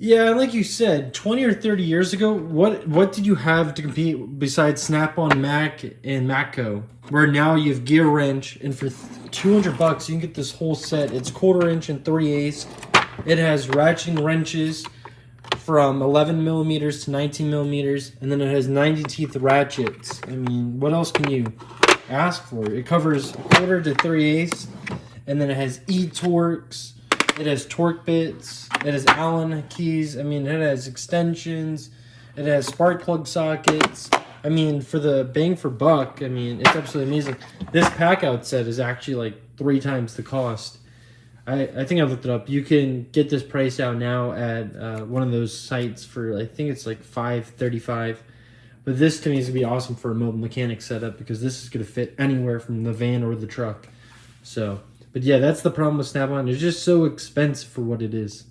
Yeah, and like you said, 20 or 30 years ago, what did you have to compete besides Snap-on Mac and Matco? Where now you have gear wrench, and for $200 you can get this whole set. It's 1/4 inch and 3/8. It has ratcheting wrenches from 11 millimeters to 19 millimeters, and then it has 90 teeth ratchets. I mean, what else can you ask for? It covers 1/4 to 3/8, and then it has e-torques. It has torque bits. It has Allen keys. I mean, it has extensions. It has spark plug sockets. I mean, for the bang for buck, I mean, it's absolutely amazing. This pack out set is actually like 3 times the cost. I think I looked it up. You can get this price out now at one of those sites for, I think it's like $5.35. But this to me is going to be awesome for a mobile mechanic setup because this is going to fit anywhere from the van or the truck. So, but yeah, that's the problem with Snap-on. It's just so expensive for what it is.